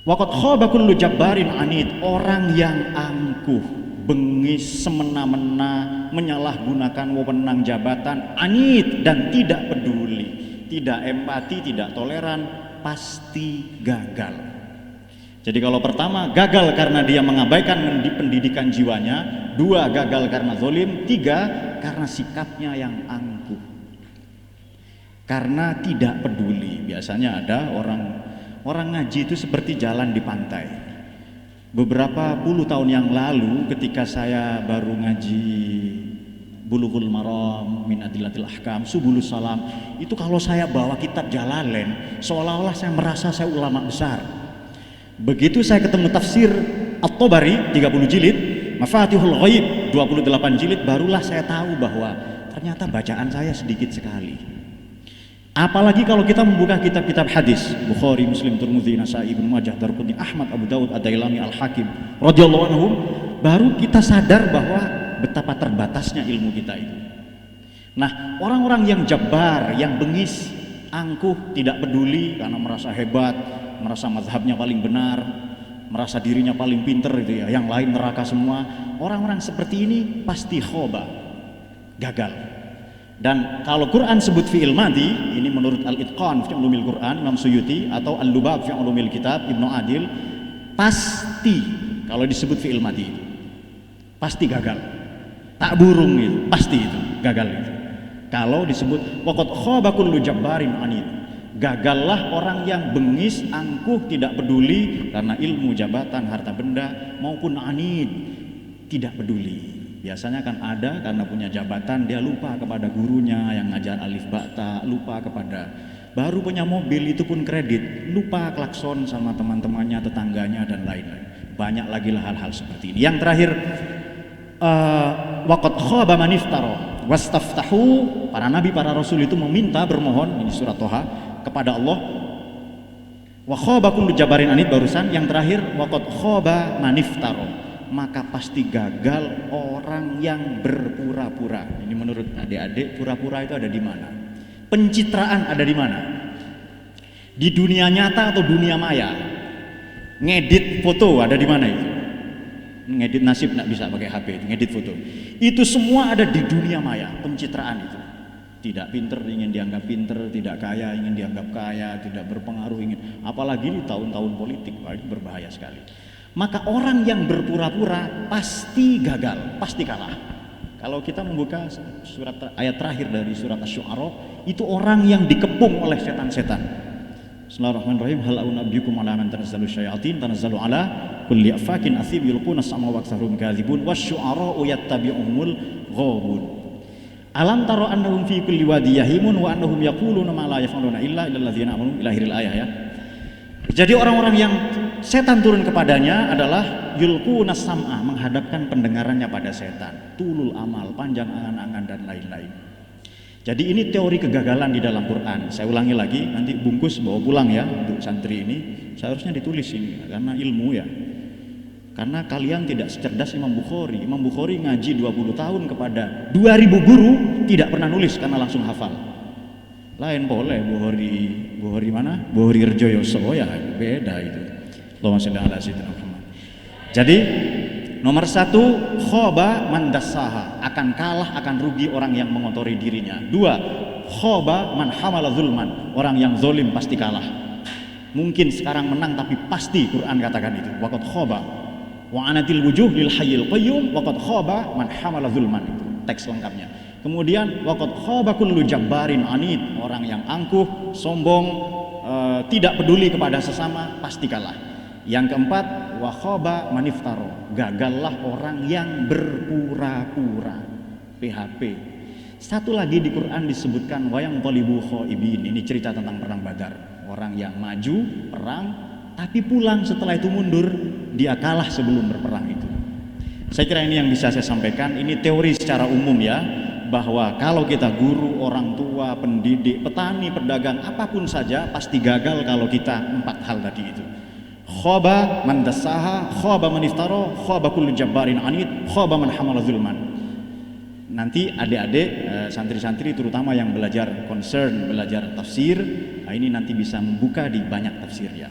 Waqad khaba kullu jabbarin anid, orang yang angkuh, bengis, semena-mena, menyalahgunakan wewenang jabatan, anid dan tidak peduli, tidak empati, tidak toleran, pasti gagal. Jadi kalau pertama gagal karena dia mengabaikan pendidikan jiwanya, dua gagal karena zalim, tiga karena sikapnya yang angkuh, karena tidak peduli. Biasanya ada orang ngaji itu seperti jalan di pantai. Beberapa puluh tahun yang lalu ketika saya baru ngaji Bulughul Maram min Adillatil Ahkam, Subulus Salam, itu kalau saya bawa kitab Jalalain seolah-olah saya merasa saya ulama besar. Begitu saya ketemu tafsir At-Tabari 30 jilid, Mafatihul Ghaib 28 jilid, barulah saya tahu bahwa ternyata bacaan saya sedikit sekali. Apalagi kalau kita membuka kitab-kitab hadis, Bukhari, Muslim, Tirmidzi, Nasa'i, Ibnu Majah, Darqutni, Ahmad, Abu Daud, Ad-Dailami, Al-Hakim radhiyallahu anhum, baru kita sadar bahwa betapa terbatasnya ilmu kita itu. Nah, orang-orang yang jabbar, yang bengis, angkuh, tidak peduli karena merasa hebat, merasa mazhabnya paling benar, merasa dirinya paling pinter itu ya, yang lain neraka semua. Orang-orang seperti ini pasti khoba, gagal. Dan kalau Quran sebut fi'il madhi, ini menurut Al-Itqan fi Ulumil Quran Imam Suyuti, atau Al-Lubab fi Ulumil Kitab Ibnu Adil, pasti kalau disebut fi'il madhi pasti gagal. Tak burung itu, pasti itu gagal itu. Kalau disebut waqad khaba kullu jabbarin anid, gagallah orang yang bengis, angkuh, tidak peduli karena ilmu, jabatan, harta benda, maupun anid, tidak peduli. Biasanya kan ada karena punya jabatan dia lupa kepada gurunya yang ngajar alif bata, lupa kepada, baru punya mobil itu pun kredit, lupa klakson sama teman-temannya, tetangganya dan lain-lain. Banyak lagi lah hal-hal seperti ini. Yang terakhir, waqad khaba man iftara wastaftahu, para nabi, para rasul itu meminta, bermohon, ini surat Toha, kepada Allah. Wa khaba kullu jabbarin anid barusan. Yang terakhir, waqad khaba man iftara, maka pasti gagal orang yang berpura-pura. Ini menurut adik-adik, pura-pura itu ada di mana? Pencitraan ada di mana? Di dunia nyata atau dunia maya? Ngedit foto ada di mana itu? Ngedit nasib nggak bisa pakai HP, ngedit foto. Itu semua ada di dunia maya, pencitraan itu. Tidak pinter ingin dianggap pinter, tidak kaya ingin dianggap kaya, tidak berpengaruh ingin, apalagi di tahun-tahun politik, itu berbahaya sekali. Maka orang yang berpura-pura pasti gagal, pasti kalah. Kalau kita membuka surat ayat terakhir dari surat Asy-Syu'ara, itu orang yang dikepung oleh setan-setan. Bismillahirrahmanirrahim. Hal unabbiukum ala man tanazzalu syayatin tanazzalu ala kulli afakin athib yulquna as-sam'a wa aktsaruhum kadzibun wasyu'ara'u yattabi'uhumul ghabun. Alam taro annahum fi kulli wadi yahimun wa annahum yaquluna ma la yaf'aluna illa illalladzina amanu ila akhiril ayah ya. Jadi orang-orang yang setan turun kepadanya adalah yulquna sam'a, menghadapkan pendengarannya pada setan, tulul amal, panjang angan-angan dan lain-lain. Jadi ini teori kegagalan di dalam Quran. Saya ulangi lagi, nanti bungkus bawa pulang ya untuk santri ini. Seharusnya ditulis ini karena ilmu ya. Karena kalian tidak secerdas Imam Bukhari. Imam Bukhari ngaji 20 tahun kepada 2000 guru, tidak pernah nulis karena langsung hafal. Lain boleh Bukhari mana? Bukhari Rejoyoso ya, beda itu. Allahumma shalli ala sayyidina Muhammad. Jadi nomor satu, khoba man dassaha, akan kalah, akan rugi orang yang mengotori dirinya. Dua, khoba man hamala zulman, orang yang zolim pasti kalah. Mungkin sekarang menang tapi pasti Quran katakan itu. Waqad khoba wa anatil wujuh lil hayyil qayyum waqad khoba man hamala zulman, itu teks lengkapnya. Kemudian waqad khaba kullu jabbarin anid, orang yang angkuh, sombong, tidak peduli kepada sesama pasti kalah. Yang keempat, wa khaba man iftara, gagallah orang yang berpura-pura, PHP. Satu lagi di Quran disebutkan wayang thalibu khaibin, ini cerita tentang perang Badar. Orang yang maju perang tapi pulang setelah itu mundur, dia kalah sebelum berperang itu. Saya kira ini yang bisa saya sampaikan. Ini teori secara umum ya, bahwa kalau kita guru, orang tua, pendidik, petani, pedagang, apapun saja pasti gagal kalau kita empat hal tadi itu. Khaba man dassaha, khaba man iftara, khaba kullu jabbarin anid, khaba man hamala zulman. Nanti adik-adik, santri-santri terutama yang belajar concern, belajar tafsir, ini nanti bisa membuka di banyak tafsir ya.